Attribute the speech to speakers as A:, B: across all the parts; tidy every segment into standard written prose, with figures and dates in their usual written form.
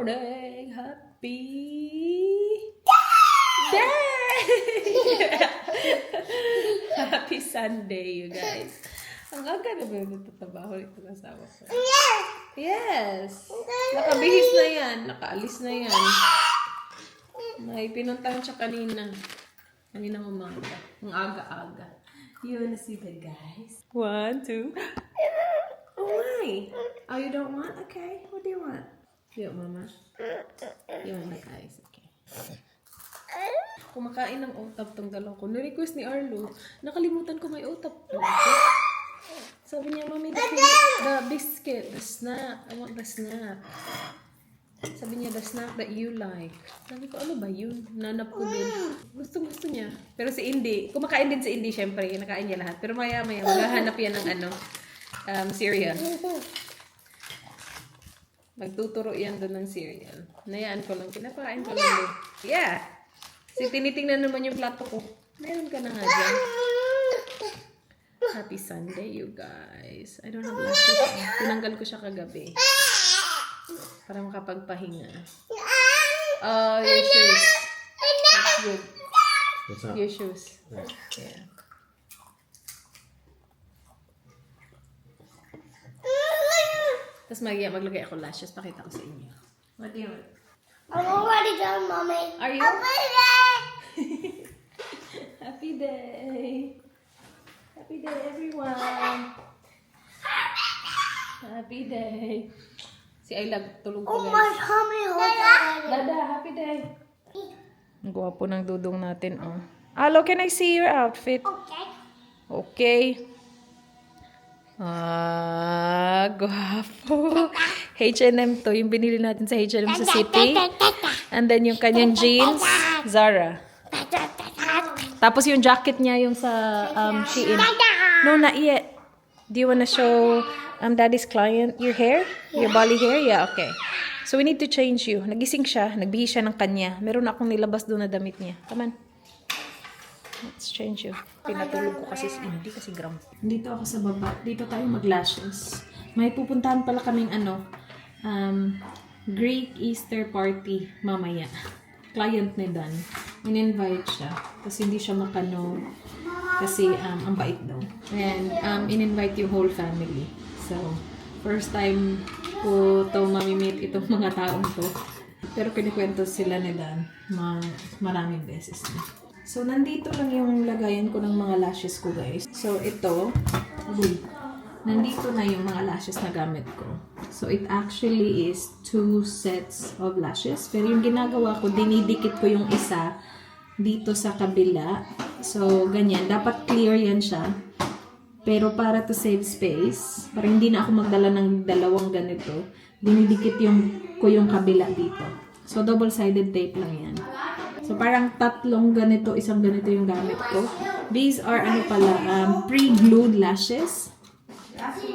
A: morning! Happy day! Happy Sunday, you guys. Ang aga na ba yung nagtatrabaho nito kasama ko? Yes! Nakabihis na yan. Nakaalis na yan. May pinuntahan siya kanina. Kanina umaga. Ang aga-aga. You wanna see the guys? 1, 2. Oh, why? Oh, you don't want? Okay. What do you want? You want, Mama? You want the guys? Okay. Kumakain ng utap tong dalawa ko. Ni-request ni Arlo. Nakalimutan ko may utap. Sabi niya, Mami, the biscuit, the snack. I want the snack. Sabi niya, the snack that you like. Sabi ko, ano ba yun? Nanap ko din. Gusto niya. Pero si Indy, kumakain din si Indy, syempre. Nakain niya lahat. Pero maya-maya, maghahanap yan ng cereal. Magtuturo yan doon ng cereal. Nayaan ko lang. Pinapakain ko lang din. Yeah! Tinitingnan naman yung plato ko. Meron ka na nga dyan. Happy Sunday, you guys. I don't have lashes. Tinanggal ko siya kagabi. Para makapagpahinga. Oh, your shoes. That's good.
B: What's up?
A: Your shoes. Yeah. Tapos maglagay ako lashes. Pakita ko sa inyo. What do you want?
C: I'm already done, Mommy.
A: Are you? Happy day. Happy day, everyone. Happy day. Si Ayla, tulog ko,
C: Oh, my
A: guys.
C: tummy hurts already.
A: Dada, happy day. Ang gwapo ng dudong natin, oh. Alo, can I see your outfit?
C: Okay.
A: Okay. Gwapo. H&M to. Yung binili natin sa H&M sa City. And then yung kanyang jeans, Zara. Tapos yung jacket niya yung sa Shein. No, not yet. Do you wanna show Daddy's client your hair? Your bally hair? Yeah, okay. So we need to change you. Nagising siya. Nagbihis siya ng kanya. Meron akong nilabas doon na damit niya. Come on. Let's change you. Pinatulog ko kasi hindi kasi gram. Dito ako sa baba. Dito tayo mag-lashes. May pupuntahan pala kaming Greek Easter party mamaya. Client ni Dan. In-invite siya. Kasi hindi siya makano. Kasi ang bait daw. And in-invite yung whole family. So, first time ko to mamimit itong mga taong to. Pero kinikwento sila ni Dan maraming beses na. So, nandito lang yung lagayan ko ng mga lashes ko, guys. So, ito. Nandito na yung mga lashes na gamit ko. So, it actually is 2 sets of lashes. Pero yung ginagawa ko, dinidikit ko yung isa dito sa kabila. So, ganyan. Dapat clear yan siya. Pero para to save space, para hindi na ako magdala ng dalawang ganito, dinidikit ko yung kabila dito. So, double-sided tape lang yan. So, parang tatlong ganito, isang ganito yung gamit ko. These are, pre-glued lashes.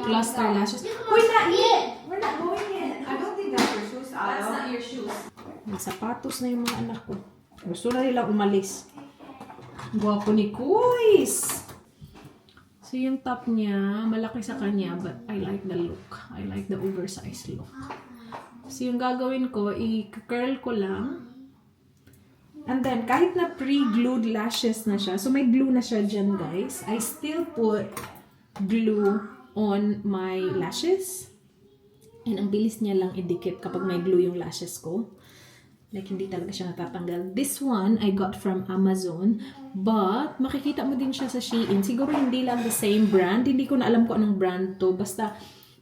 A: Cluster lashes. Uy, not yet! We're not going yet.
D: I don't think that's your shoes,
A: That's
D: Alo.
A: not your shoes. May sapatos na yung mga anak ko. Gusto na nilang umalis. Gwapo ni Kuis! So, yung top niya, malaki sa kanya, but I like the look. I like the oversized look. So, yung gagawin ko, i-curl ko lang. And then, kahit na pre-glued lashes na siya, so may glue na siya dyan, guys. I still put glue on my lashes. And ang bilis niya lang idikit kapag may glue yung lashes ko. Like, hindi talaga siya natatanggal. This one, I got from Amazon. But, makikita mo din siya sa Shein. Siguro hindi lang the same brand. Hindi ko na alam kung anong brand to. Basta,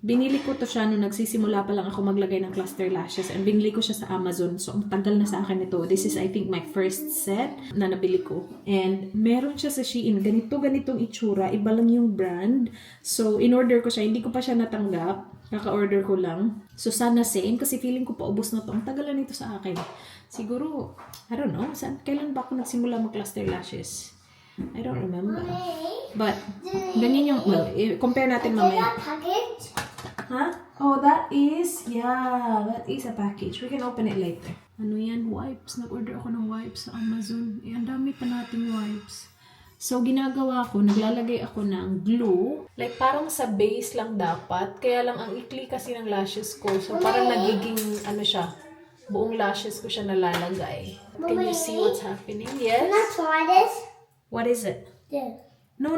A: binili ko to siya nung nagsisimula pa lang ako maglagay ng cluster lashes. And binili ko siya sa Amazon. So, ang tagal na sa akin ito. This is, I think, my first set na nabili ko. And, meron siya sa Shein. Ganitong itsura. Iba lang yung brand. So, in-order ko siya. Hindi ko pa siya natanggap. Kaka-order ko lang. So, sana same. Kasi feeling ko paubos na to. Ang tagal na nito sa akin. Siguro, I don't know. Kailan ba ako nagsimula mag-cluster lashes? I don't remember. But, ganyan yung, well, compare natin mamaya.
C: Package?
A: Huh? Oh, that is a package. We can open it later. Ano yan? Wipes. Nag-order ako ng wipes sa Amazon. Ang dami pa nating wipes. So, ginagawa ko, naglalagay ako ng glue. Like, parang sa base lang dapat. Kaya lang, ang ikli kasi ng lashes ko. So, parang nagiging, Buong lashes ko siya nalalagay. Can you see what's happening? Yes?
C: Can I try this?
A: What is it?
C: This.
A: No.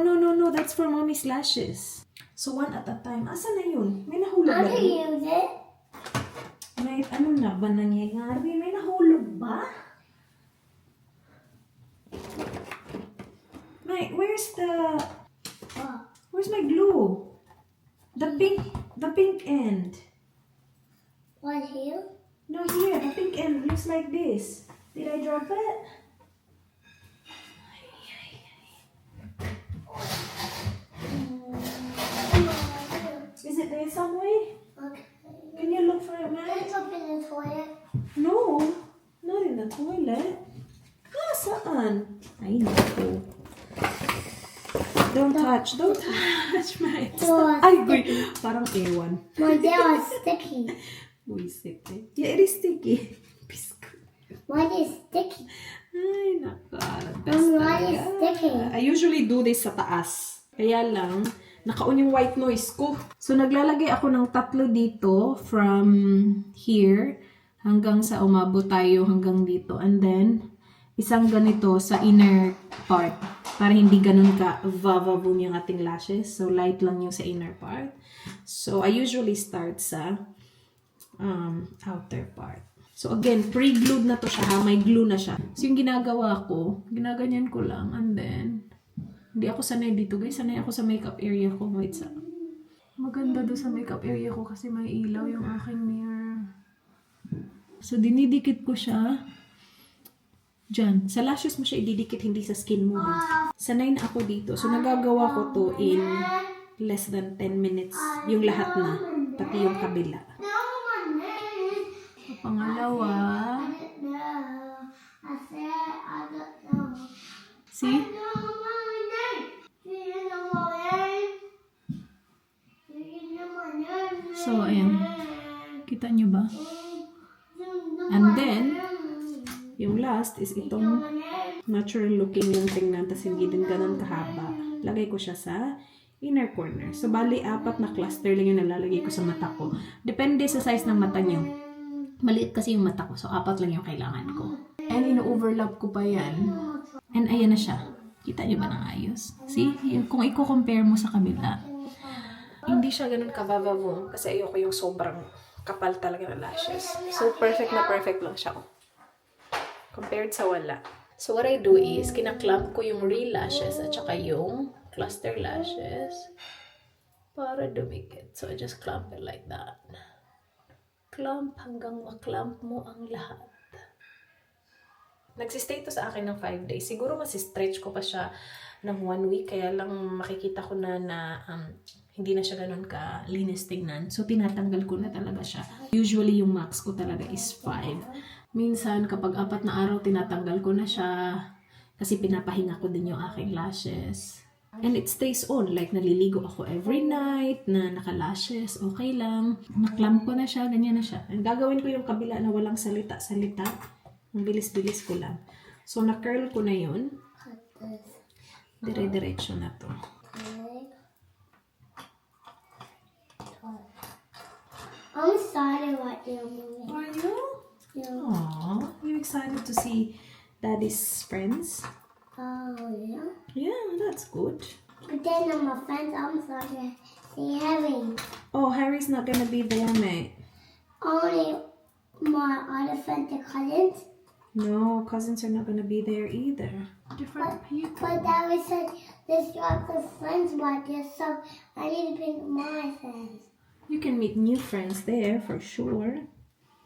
A: That's for mommy's lashes. So, one at a time. Asa na yun? May nahulog
C: How
A: ba
C: to
A: yun?
C: use it?
A: May ano na ba nangyayari? May nahulog ba? Where's the...
C: Oh.
A: Where's my glue? The pink end.
C: What here?
A: No, here. The pink end looks like this. Did I drop it? Is it there somewhere?
C: Okay.
A: Can you look for it, man?
C: Let's open the toilet.
A: No, not in the toilet. Ah, saan? Ay, naku. Don't touch my
C: Don't.
A: Ay, goy. Parang ewan.
C: My nail is sticky.
A: Buisit eh. Yeah, it is sticky. Biscuit.
C: Mine is sticky.
A: Ay, nakalas
C: Mine is sticky.
A: I usually do this sa taas. Kaya lang, naka-on yung white noise ko. So, naglalagay ako ng 3 dito from here hanggang sa umabot tayo hanggang dito. And then, isang ganito sa inner part para hindi ganun ka va-va-boom yung ating lashes. So, light lang yung sa inner part. So, I usually start sa outer part. So, again, pre-glued na to siya ha. May glue na siya. So, yung ginagawa ko, ginaganyan ko lang. And then, hindi ako sanay dito guys. Sanay ako sa makeup area ko. Wait sa... Maganda do sa makeup area ko kasi may ilaw yung aking mirror. So, dinidikit ko siya. Diyan. Sa lashes mo siya ididikit, hindi sa skin mo. Ha? Sanay na ako dito. So, nagagawa ko to in less than 10 minutes. Yung lahat na. Pati yung kabila. So, pangalawa. See? So, ayan. Kita nyo ba? And then, yung last is itong natural looking yung tingnan, tas hindi din ganun kahaba. Lagay ko siya sa inner corner. So, bali, 4 na cluster lang yung nalalagay ko sa mata ko. Depende sa size ng mata nyo. Maliit kasi yung mata ko. So, 4 lang yung kailangan ko. And ino-overlap ko pa yan. And ayan na siya. Kita nyo ba ng ayos? See? Kung i-compare mo sa kabila, hindi siya ganun kabababong kasi ayoko yung sobrang kapal talaga ng lashes. So, perfect na perfect lang siya. Compared sa wala. So, what I do is, kinaklamp ko yung real lashes at saka yung cluster lashes para dumikit. So, I just clamp it like that. Clamp hanggang maklamp mo ang lahat. Nagsistay to sa akin ng 5 days. Siguro masistretch ko pa siya ng 1 week. Kaya lang makikita ko na hindi na siya ganun ka-linis tingnan. So, tinatanggal ko na talaga siya. Usually, yung max ko talaga is 5. Minsan, kapag 4 na araw, tinatanggal ko na siya. Kasi pinapahinga ko din yung aking lashes. And it stays on. Like, naliligo ako every night na naka-lashes. Okay lang. Naklamp ko na siya. Ganyan na siya. And gagawin ko yung kabila na walang salita-salita. Ang bilis-bilis ko lang. So, na-curl ko na yun. Dire-diretso na to.
C: I'm excited what you're moving.
A: Are you?
C: Yeah.
A: Aww. You excited to see Daddy's friends?
C: Oh, yeah.
A: Yeah, that's good.
C: But then my friends, I'm sorry to see Harry.
A: Oh, Harry's not gonna be there, mate.
C: Only my other friends, the cousins.
A: No, cousins are not gonna be there either. Different people.
C: But Daddy said there's lots of friends right there, so I need to bring my friends.
A: You can meet new friends there for sure.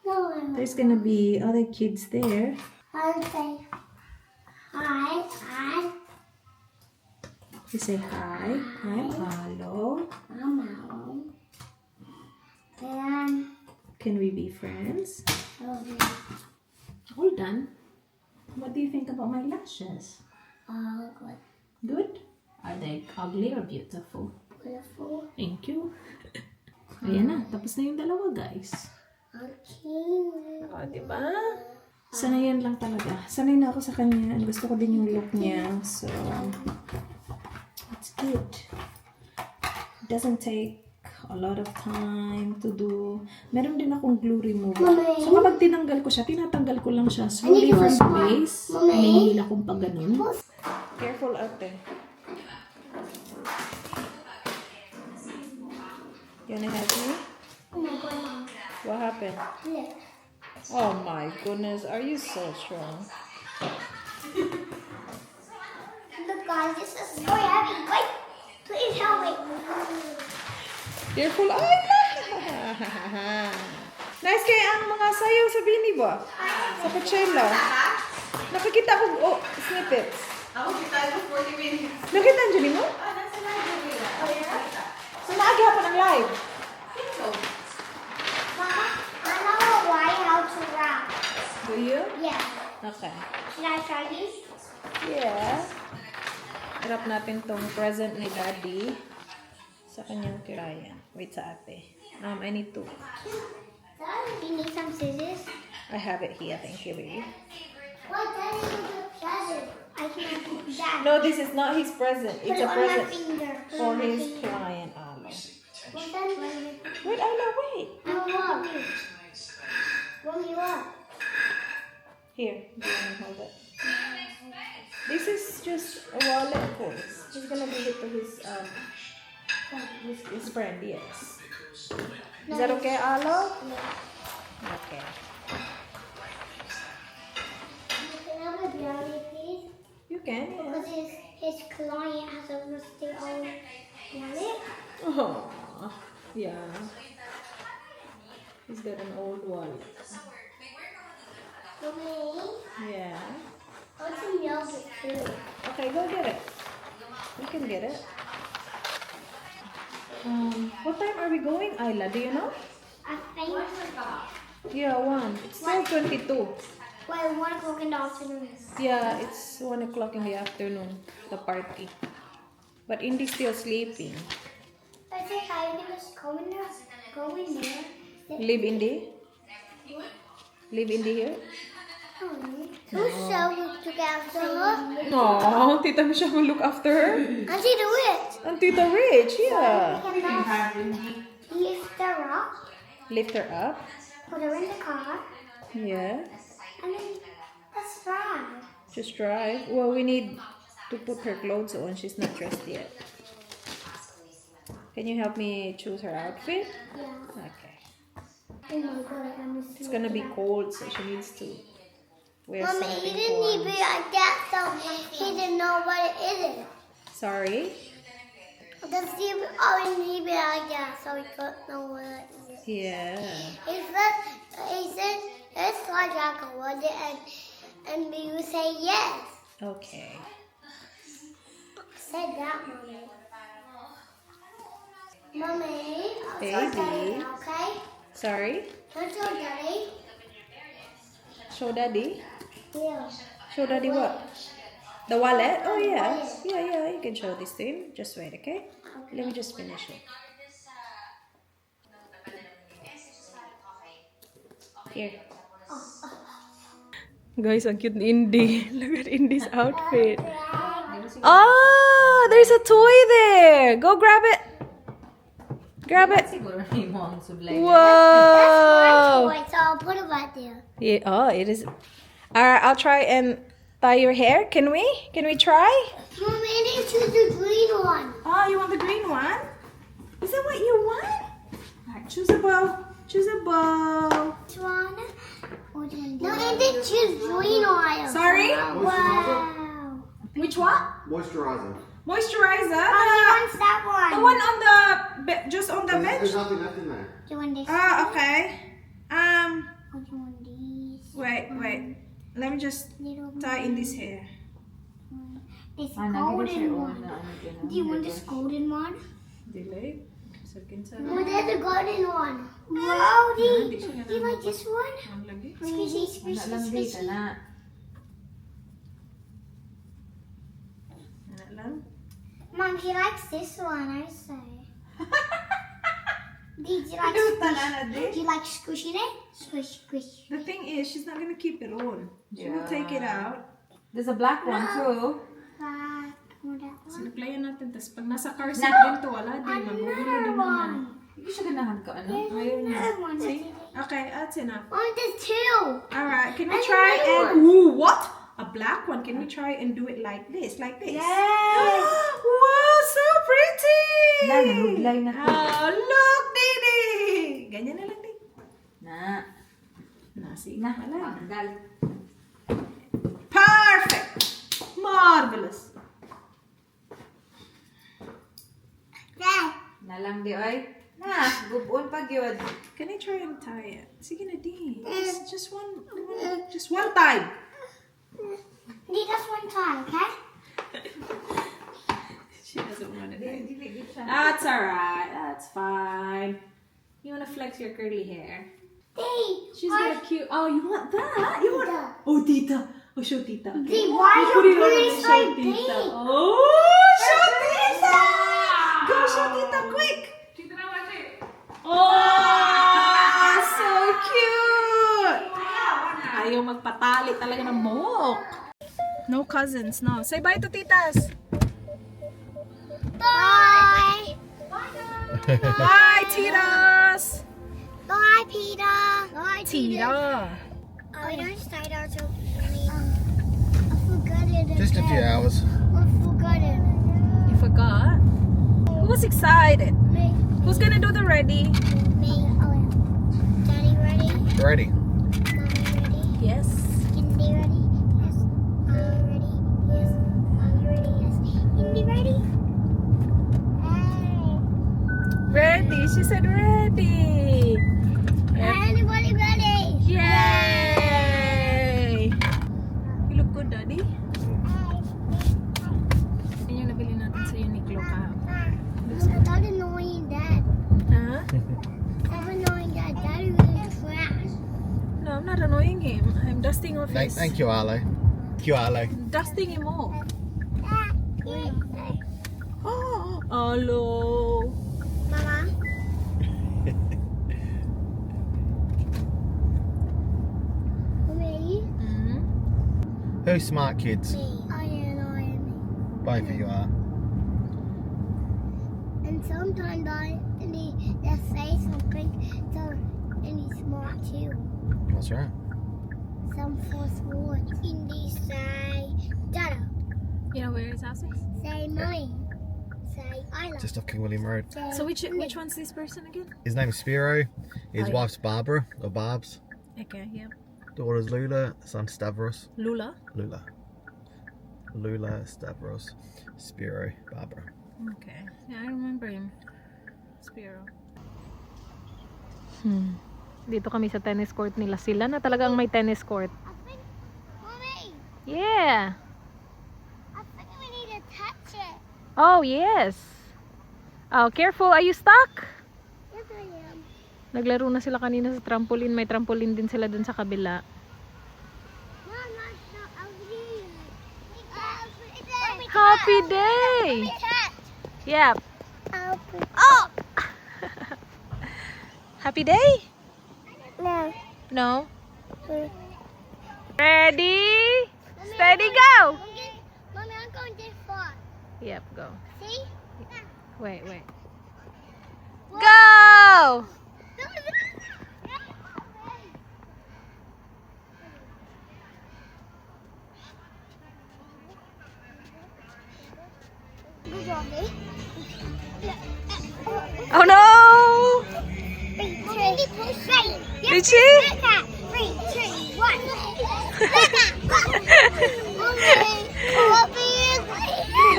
C: No, I won't.
A: There's gonna be other kids there.
C: I'll say hi, hi.
A: You say hi. I'm Alo.
C: I'm home. And
A: Can we be friends? All done. What do you think about my lashes?
C: good.
A: Good? Are they ugly or beautiful?
C: Beautiful.
A: Thank you. Ayan na. Tapos na yung dalawa, guys.
C: Okay.
A: O, diba? Sanayan lang talaga. Sanay na ako sa kanya. Gusto ko din yung look niya. So, it's good. It doesn't take a lot of time to do. Meron din akong glue remover.
C: Mommy.
A: So kapag tinanggal ko siya, tinatanggal ko lang siya slowly
C: I need to
A: from the
C: wash one.
A: base.
C: Mommy.
A: Hinihila akong pag ganun. Careful ate. You wanna help me?
C: Oh my god, Mom.
A: What happened?
C: Look.
A: Oh my goodness, are you so strong?
C: Look, guys, this is so heavy. Wait, please help me.
A: Careful! Ay! Nice kaya ang mga sayaw sa bini ba? Sa Coachella. Nakakita ko snippets.
B: Ako kita ko 40 minutes.
A: Nakita ang mo?
B: Nasa library na.
A: So naagi hapon ang live.
B: Ito.
C: Mama, I know why how to wrap.
A: Do you?
C: Yeah.
A: Okay.
C: Should I try this?
A: Yeah. Harap natin tong present ni Daddy sa kanyang kirayan. Wait sa ate. I need to.
C: Dad, you need some scissors?
A: I have it here. Thank you, baby.
C: What? Daddy, you the present. I can't do that.
A: No, this is not his present.
C: Put
A: It's
C: it
A: a
C: on my
A: present
C: finger. Put it
A: for
C: on my
A: his
C: finger.
A: client, Alo.
C: Well, then,
A: Wait, Alo, wait.
C: no, look. Mommy, look.
A: Here, do you want to hold it? This is just a wallet, of course. He's gonna give it to his friend, yes. Is that okay, Alo? Okay.
C: Can I have a brownie, please?
A: You can, yeah.
C: Because his client has a rusty old wallet.
A: Oh, yeah. He's got an old wallet.
C: Mommy,
A: Yeah.
C: I want some yogurt too.
A: Okay, go get it. You can get it. What time are we going, Ayla? Do you know?
C: I think.
A: Yeah, 1. It's still 22.
C: Wait, 1 o'clock in the afternoon.
A: Yeah, it's 1 o'clock in the afternoon, the party. But Indy's still sleeping.
C: I think I can just go in there. Go in there.
A: Leave Indy? Leave Indy here?
C: Who's so good to get after her?
A: No, Tita Michelle will look after her.
C: Auntie, do it.
A: And Tita Rich, yeah.
C: Can I lift her up,
A: Lift her up.
C: put her in the car,
A: Yeah.
C: and then let's drive.
A: Just drive. Well, we need to put her clothes on. She's not dressed yet. Can you help me choose her outfit?
C: Yeah.
A: Okay.
C: Oh my god, I'm
A: It's gonna be cold, so she needs to wear
C: Mommy,
A: something
C: he didn't
A: warm.
C: even like that, so he didn't know what it is.
A: Sorry?
C: Does he always leave it like that, so he couldn't know what it is?
A: Yeah.
C: He said, it's like I want it, and you say yes.
A: Okay.
C: Say that, Mommy. Mommy, I'll
A: Baby.
C: tell Daddy, okay?
A: Sorry?
C: Don't tell Daddy.
A: Show Daddy?
C: Yeah.
A: Show Daddy what? The wallet? Oh, yeah. Yeah, you can show this to him. Just wait, okay? Let me just finish it. Here. Guys, ang cute ni Indy. Look at Indy's outfit. Oh, there's a toy there. Go grab it. Grab it.
B: Siguro may mo ang sublay.
A: Whoa.
C: Wait, so I'll put it right there.
A: Yeah, oh, it is. Alright, I'll try and tie your hair. Can we? Can we try?
C: Mommy, I need to choose the green one.
A: Oh, you want the green one? Is that what you want? Alright, choose a bow. Choose a bow.
C: Which one? Which one? No, I did choose green one.
A: Sorry?
C: Wow.
A: Which one?
D: Moisturizer.
A: Moisturizer.
C: Mommy wants that one.
A: The one on the just on the bench.
D: There's nothing left in there.
C: Do you want this?
A: Ah, okay.
C: Or do you want these?
A: Wait. Let me just
C: Little
A: tie in this hair.
C: This
B: Nagiging
C: golden
B: siya
C: one.
B: na ano din.
C: Do you want this golden one?
A: Delay. Second sa.
C: Oh, there's the golden one. Wow,
A: Hindi siya
C: do you like this one?
A: Ang lagi.
C: Squishy,
B: Wala
C: squishy,
B: lang dito
C: squishy.
B: na.
A: Ano lang?
C: Mom, she likes this one, I say. Did you like
A: Cute na
C: squish? Do you like squishy day? Squish, squish.
A: The thing is, she's not gonna keep it on. She will
B: Yeah.
A: take it out.
B: There's a black one too.
C: That, or that
A: So,
C: one.
A: replyan natin. Tapos, pag nasa car seat
B: No.
A: din to, wala din. Magugulo din
C: Another
A: naman.
C: one.
B: Hindi siya ganahan ka, ano? Ayaw niya.
A: See? Okay, that's enough.
C: Oh, there's two.
A: Alright, can we
C: And
A: try
C: another
A: and... Ooh, what? A black one. Can we try and do it like this? Like this?
B: Yes!
A: Wow, so pretty!
B: Yan, nahuglay na to.
A: Oh, look, Didi! Ganyan na lang, Didi.
B: Na.
A: Nasi.
B: Na.
A: Wala.
B: Tanggal.
A: Perfect! Marvelous!
C: Dad.
B: Na lang di, oy. Na, gubon pag yun.
A: Can I try and tie it? Sige na, Didi. Just one time.
C: Need just one time, okay?
A: She doesn't want it.
B: Dili siya.
A: That's alright. That's fine. You want to flex your curly hair?
C: Dee,
A: She's got a cute. Oh, you want that? You want?
C: Tita.
A: Oh, Tita. Oh, show Tita.
C: Dee, why
A: You
C: are
A: put it
C: your
A: on and
C: booties
A: show
C: so
A: Tita.
C: big?
A: Oh, show Tita! Go show Tita quick. Oh, so cute. Ayaw magpatali talaga ng buhok. No cousins, no. Say bye to titas.
C: Bye.
A: Bye, titas.
C: Bye, Peter. Bye,
A: Tita.
C: Oh, you don't start out so I forgot it.
D: Just a few hours.
C: I forgot it.
A: You forgot? Who was excited?
C: Me.
A: Who's gonna do the ready?
C: Me. Oh, yeah. Daddy ready?
D: Ready.
C: Mommy ready?
A: Yes.
C: Indy ready? Yes. Mommy ready? Yes. Mommy ready? Yes. Indy ready? Hey.
A: Ready. She said ready.
C: Anybody ready?
A: Yay! You look good, Daddy. Yan yung nabili natin sa Uniqlo kahapon.
C: Stop annoying Dad.
A: Huh?
C: Stop annoying Dad. Daddy really trash.
A: No, I'm not annoying him. I'm dusting off his...
D: Thank you, Arlo. Thank you, Arlo.
A: Dusting him off.
C: Wait.
A: Oh, hello.
C: Mama. Me.
D: Who's smart kids?
C: Me. I am.
D: Both of you are.
C: And sometimes they say something so and he's smart too.
D: That's right.
C: Some false words. Indy say Dada.
A: You know where his house is?
C: Say mine. Say I love.
D: Just off King William Road.
C: Say
A: So which one's this person again?
D: His name is Spiro. His
A: Oh, yeah.
D: wife's Barbara, or Barbs.
A: Okay, yeah.
D: Daughter's Lula. Son Stavros.
A: Lula.
D: Lula. Stavros. Spiro. Barbara.
A: Okay. Yeah, I remember him. Spiro. Dito kami sa tennis court nila. Sila na talagang may tennis court.
C: I think, Mommy,
A: Yeah.
C: I think we need to touch it.
A: Oh, yes. Oh, careful. Are you stuck?
C: Yes, I am.
A: Naglaro na sila kanina sa trampoline. May trampoline din sila dun sa kabila.
C: No, I'll leave.
A: Happy day! Yep.
C: Oh!
A: Happy day?
C: No.
A: No? Ready? Steady, go!
C: Mommy, I'm going this far.
A: Yep, go.
C: See?
A: Wait. Go!
C: Good job, eh?
A: Oh no! Did she?
C: 3, 2, 1.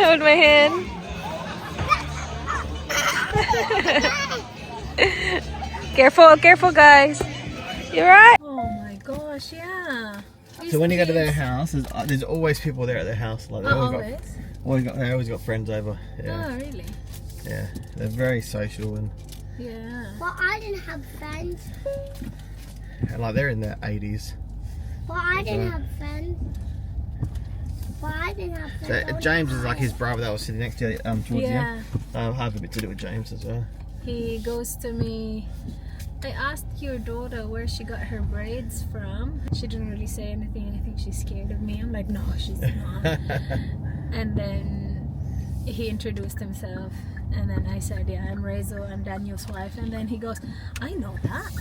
A: Hold my hand. Careful, guys. You're right. Oh my gosh, yeah.
D: So when you go to their house, there's always people there at their house. Like they always got friends over. Yeah,
A: Oh, really?
D: yeah. They're very social and
A: Yeah.
C: Well, I didn't have friends.
D: like they're in their 80s.
C: Well, I didn't have friends. Well, I didn't have
D: So
C: friends.
D: James is like his brother that was sitting next to towards
A: Yeah.
D: him. I have a bit to do with James as well.
A: He goes to me. I asked your daughter where she got her braids from. She didn't really say anything. I think she's scared of me. I'm like, no, she's not. And then he introduced himself And then I said, yeah, I'm Rezo, I'm Daniel's wife. And then he goes, I know that.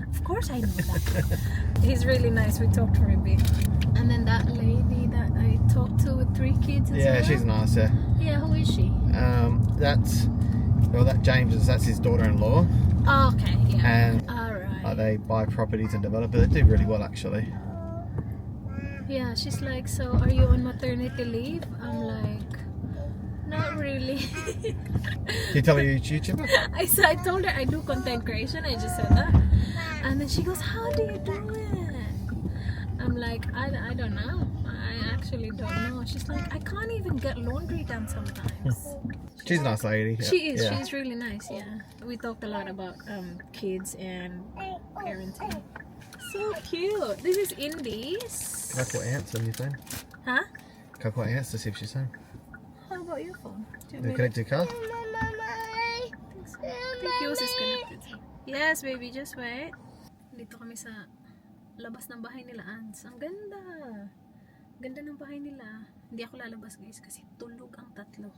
A: Of course I know that. He's really nice. We talked for a bit. And then that lady that I talked to with 3 kids as
D: Yeah,
A: well.
D: she's nice. Yeah.
A: Yeah, who is she?
D: That James that's his daughter-in-law,
A: Oh, okay, yeah.
D: and
A: Alright.
D: they buy properties and develop it. They do really well, actually.
A: Yeah, she's like, so are you on maternity leave? I'm like, not really.
D: Can you tell me you're a YouTuber?
A: I told her I do content creation. I just said that. And then she goes, how do you do it? I'm like, I don't know. I actually don't know. She's like, I can't even get laundry done sometimes.
D: She's a nice lady. Yeah.
A: She is.
D: Yeah.
A: She's really nice. Yeah. We talked a lot about kids and parenting. So cute. This is Indy's.
D: Can I call ants on your phone?
A: Huh?
D: Can I call ants to see if she's home?
A: How about your phone? Do you
D: They
A: want me
D: connect to the car?
A: I think yours is connected. Yes, baby. Just wait. Dito kami sa labas ng bahay nila, Ants. Ang ganda. Ganda ng bahay nila. Hindi ako lalabas, guys, kasi tulog ang tatlo.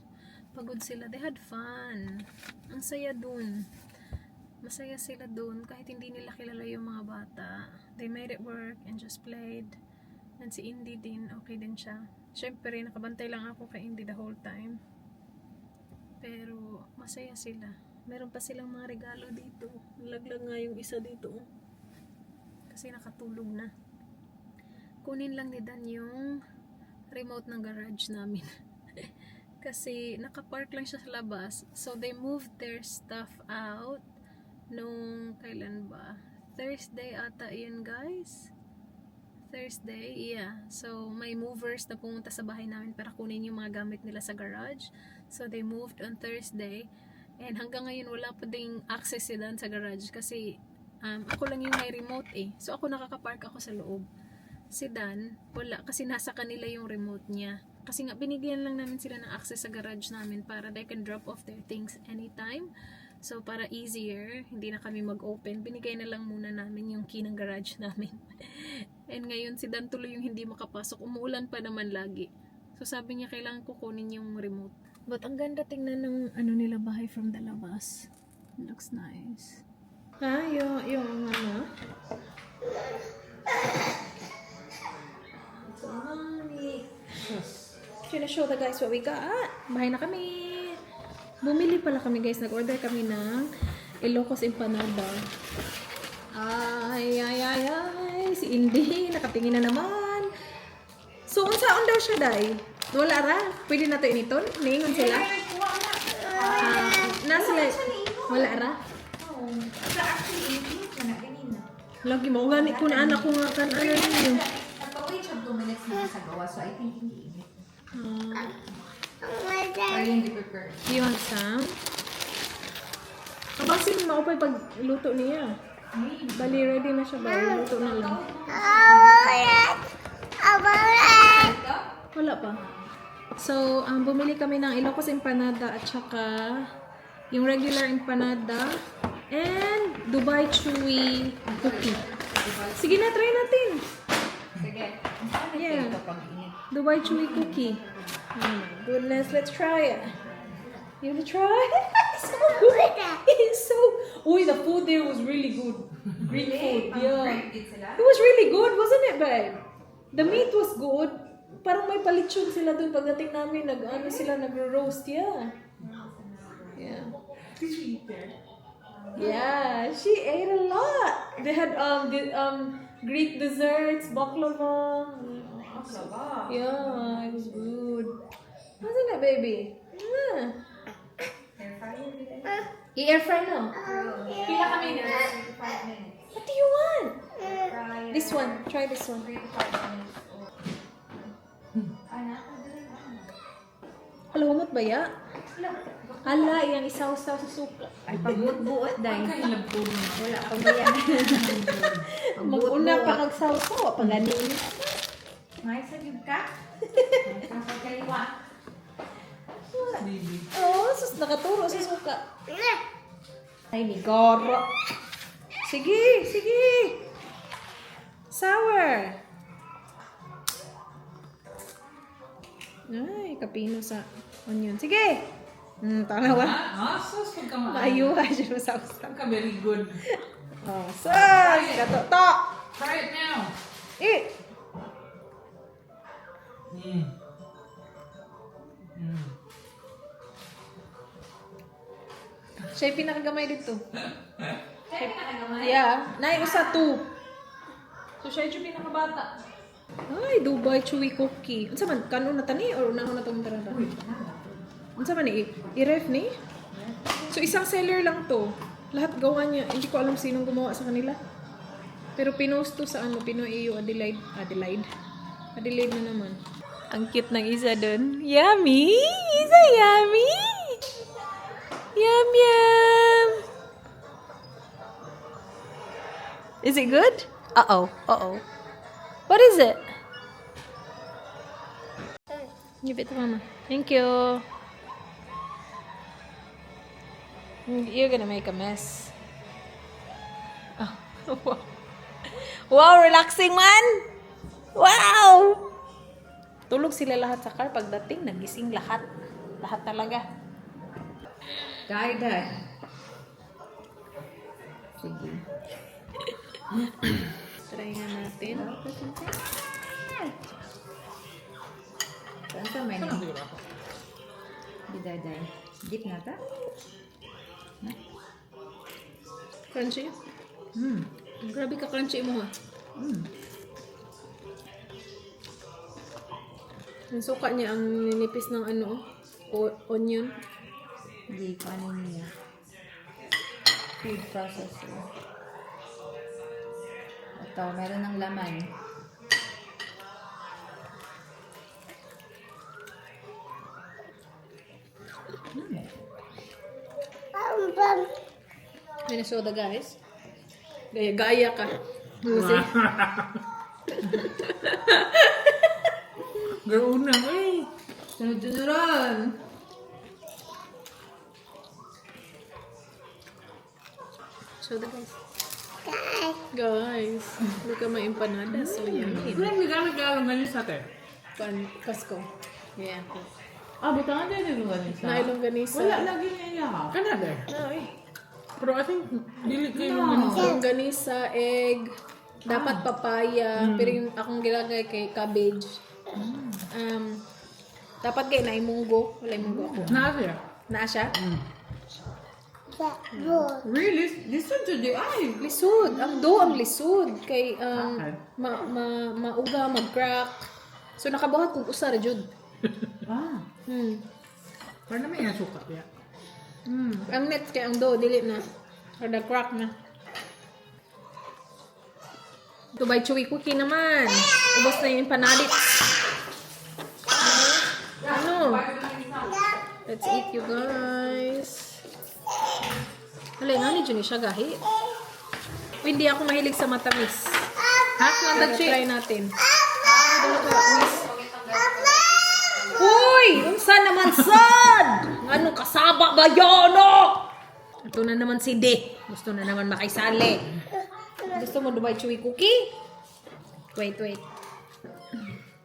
A: Pagod sila. They had fun. Ang saya dun. Masaya sila dun kahit hindi nila kilala yung mga bata. They made it work and just played. And si Indy din, okay din siya. Siyempre, nakabantay lang ako kay Indy the whole time. Pero, masaya sila. Meron pa silang mga regalo dito. Nalaglag nga yung isa dito. Kasi nakatulog na. Kunin lang ni Dan yung remote ng garage namin. Kasi nakapark lang siya sa labas. So, they moved their stuff out nung kailan ba? Thursday ata yun, guys. Thursday, yeah. So, may movers na pumunta sa bahay namin para kunin yung mga gamit nila sa garage. So, they moved on Thursday. And hanggang ngayon, wala pa ding access si Dan sa garage kasi ako lang yung may remote eh. So, ako nakakapark ako sa loob. Si Dan, wala. Kasi nasa kanila yung remote niya. Kasi nga, binigyan lang namin sila ng access sa garage namin para they can drop off their things anytime. So, para easier, hindi na kami mag-open. Binigay na lang muna namin yung key ng garage namin. And ngayon, si Dan tuloy yung hindi makapasok. Umuulan pa naman lagi. So, sabi niya, kailangan kukunin yung remote. But, ang ganda tingnan ng nila bahay from the labas. It looks nice. Ha? Yung ano? So, mommy. Gonna show the guys what we got. Bahay na kami. Bumili pala kami, guys. Nag-order kami ng Ilocos Empanada. Ay. Si Indy, nakatingin na naman. So, unsaon daw siya, day? Wala ra? Pwede na ito initon? Ningon sila? Sila. Wala ra? Lagi mo, ganit ko na anak ko nga kan ano yun.
B: Nagpa-wait siya 2 minutes na sa gawa, so I think hindi init. Or hindi prepared.
A: You want some? Kabasin maupay pag luto niya. Bali, ready na siya ba? Luto na lang. Wala pa. So, bumili kami ng Ilocos Empanada at saka yung regular empanada and Dubai Chewy cookie. Sige na, try natin.
B: Sige.
A: Yeah.
B: Ito pag init.
A: Dubai Chewy cookie. Oh my goodness, let's try it. You wanna try? It's so good. It's so... Uy, the food there was really good. Greek food, yeah. It was really good, wasn't it, babe? The meat was good. Parang may palitsyon sila dun pagdating namin. Nag-roast, yeah. Yeah. Yeah, she ate a lot. They had Greek desserts, baklava. Yeah, it was good. Wasn't it, baby? Yeah. I-air fry no? Pila kami na.
B: 5 minutes.
A: What do you want? This one. Try this one.
B: 5 minutes.
A: Hala, humot ba ya? Hala, yan isaw-saw sa suka.
B: Ay, pagbuot-buot dahil. Wala pa ba yan?
A: Mag-una pa kag-saw-saw. Pag-ganin.
B: May sagib ka? May pagkaliwa.
A: Oh, sus, nakaturo sa suka. Ay, ligoro. Sige. Sour. Ay, kapino sa onion. Sige.
B: Tanawa.
E: Sus, pagkamaan.
B: Maayuha siya sa usap.
E: Ka very good.
B: Oh, sus! Kato.
E: Try it now.
B: Eh! Siya yung pinakagamay dito. Yeah. Nay, usa 2. So, siya yung pinakabata. Ay, Dubai Chewy Cookie. Unsa man? Kanon na tani? Or unahon na itong tarara? Unsa man ni? I-ref ni? So, isang seller lang to. Lahat gawa niya. Hindi ko alam sinong gumawa sa kanila. Pero pinost to sa ano, Pinoy EU Adelaide. Adelaide na naman. Ang cute ng isa dun. Yummy! Isa yummy! Yum, yum! Is it good? Uh-oh. What is it? Give it to Mama. Thank you. You're gonna make a mess. Oh. Wow, relaxing man! Wow! Tulog sila lahat sa car. Pagdating, nagising lahat. Lahat talaga.
E: Die. Sige.
B: Try nga natin.
E: Saan ka may die. Deep na ta?
B: Crunchy? Grabe ka crunchy mo ha. Ang suka niya, ang ninipis ng ano, onion.
E: Hindi ko ano niya. Food processor. Ito, meron ng laman.
B: Minnesota guys. Gaya ka. Kasi,
E: Gauna, eh. Sunod-sunuran.
B: soda guys. Guys, look at my empanada. So yummy.
E: Kaya may gamit-gamit galing sa atin.
B: Pasko. Yeah.
E: Butangan din yung ganisa.
B: Na ilongganisa.
E: Wala lagi niya. Canada.
B: Ay.
E: Pero I think, dili kayo yung ganisa.
B: Longganisa, egg, dapat papaya, pero yung akong gilagay kay cabbage. Dapat kay na munggo. Wala yung munggo ako.
E: Naasya.
B: Naa siya?
E: Really? Listen to the eye.
B: Lisod. Ang lisod. Kay, mauga, mag-crack. So, nakabuhat kung usar, Jud.
E: Para naman yung sukat ya.
B: Ang net kay ang dili na. Or the crack na. Dubai Chewy Cookie naman. Ubos na yung panadit. Ano? Let's eat you guys. Halay, nani dyan siya gahi. Hindi ako mahilig sa matamis. Pero try natin. Hoy! Unsa naman sad? Ano kasaba ba yono? Ito na naman si D. Gusto na naman makisali. Gusto mo Dubai Chewy Cookie? Wait.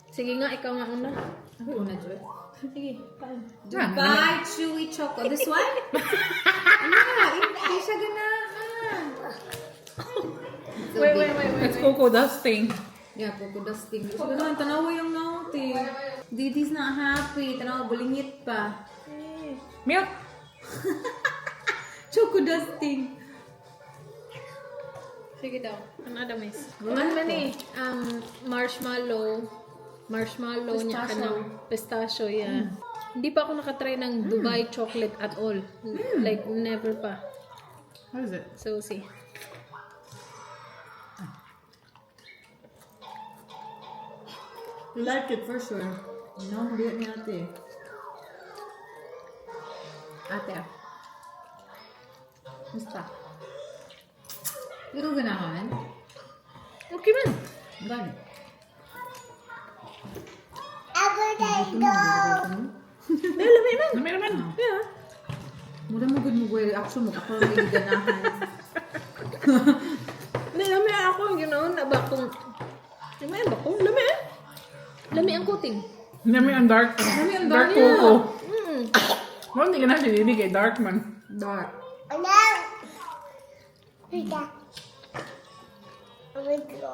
B: Sige nga, ikaw nga una.
E: Ako una, Joy.
B: Sige, kain.
E: Dubai
B: Chewy Choco. This one? Hindi siya ganahan. Wait.
E: It's cocoa dusting.
B: Yeah, cocoa dusting. Gusto naman, tanawa yung nauti. Didi's not happy. Tanawa, bulingit pa.
E: Milk.
B: Choco dusting. Sige daw. Ano ada miss? Ano man eh? Marshmallow niya ka ng pistachio, yeah. Hindi pa ako nakatry ng Dubai chocolate at all. Like, never pa.
E: How is it?
B: So, see.
E: You like it for sure. No, hindi ni ate. Ate. Musta? Pero ganahan?
B: Okay man.
E: Gani?
B: Lami man.
E: Lami naman.
B: Yeah.
E: Mura mo good mo reaction mo. Ako lang may ganahan.
B: Lami ako, na ba kung... Lami ba kung? Lami ang coating.
E: Lami ang dark.
B: Lami ang
E: dark
B: yeah.
E: cocoa.
B: Mo hindi ka na si Bibi kay dark man.
E: Dark.
C: No. Pika. Pika.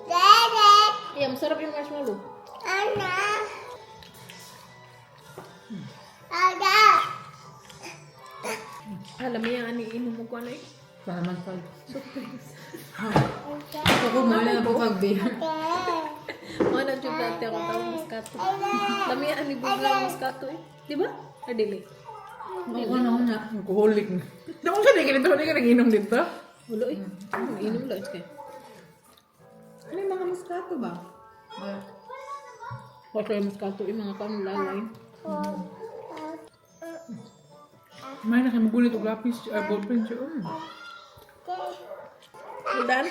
C: Daddy.
B: Yeah, masarap yung marshmallow.
C: Anna. Anna.
B: Alam mo yan, ani inom mo ko ano eh.
E: Para magpag. Ako mo na po pag-beer.
B: Mga nag-joke dati ako tawag Moscato. Alam mo yan, ani bugla ang Moscato eh. Di ba? Adili.
E: Ako na una.
B: Alcoholic na. Daon ka na ganito, hindi ka nag-inom dito? Wala eh. Inom lang eh.
E: Ano yung mga Moscato ba?
B: Wala yung Moscato eh, mga kaon lalay. May na kayo magulit o lapis, ballpen siya. Udan?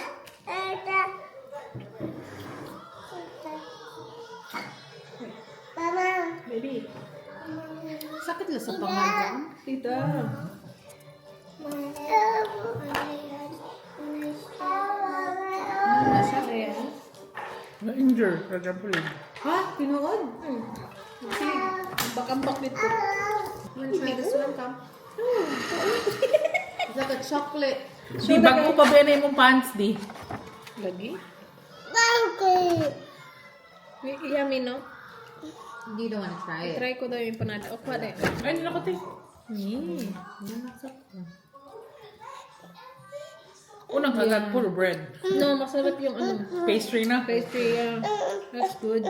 C: Mama.
B: Baby.
E: Sakit lang sa pamagang.
B: Tita.
E: Ano na siya?
B: Ayan. Na-injure sa trampoline.
E: Ha? Pinuod?
B: Bakambak dito.
E: Wanna try this one, Kam? It's like a chocolate.
B: Di bag ko pa ba na yung pants di? Lagi? Yummy no?
E: You don't wanna try it.
B: Try ko daw yung panada. O, kwa de. Ay, nila ko te. Unang kagat, puro bread. No, masarap yung ano. Pastry na. Pastry, yeah. That's good.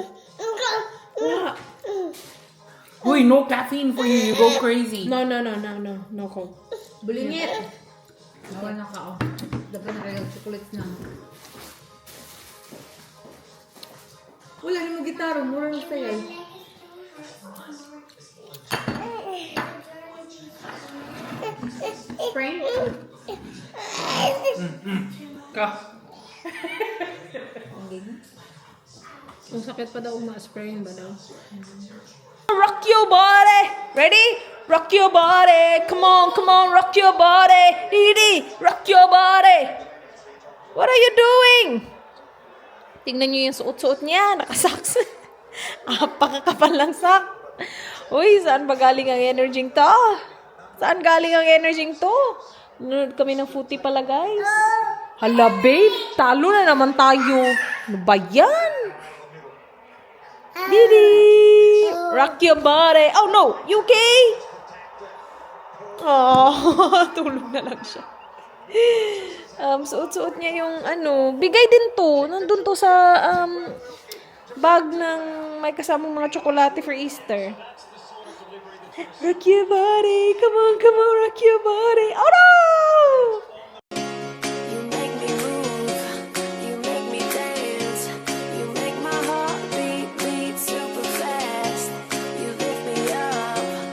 B: Wow. Uy, no caffeine for you. You go crazy. No coke.
E: Bulingit. Nawal na ka, oh. Dapat na kayo chocolates na. Wala ni mo gitaro. Mura na sa'yo. Sprain?
B: Ka. Kung sakit pa daw, ma-sprain ba daw? Rock your body! Ready? Rock your body! Come on, rock your body! Didi, rock your body! What are you doing? Tingnan niyo yung suot-suot niya, nakasaks. Apakakapal lang sak. Uy, saan ba galing ang energy to? Saan galing ang energy to? Nanonood kami ng footy pala, guys. Hala, babe, talo na naman tayo. Ano ba yan? Didi! Rock your body. Oh no! You okay? Oh, tulog na lang siya. Suot-suot niya yung ano. Bigay din to. Nandun to sa bag ng may kasamang mga tsokolate for Easter. Rock your body. Come on, rock your body. Oh no!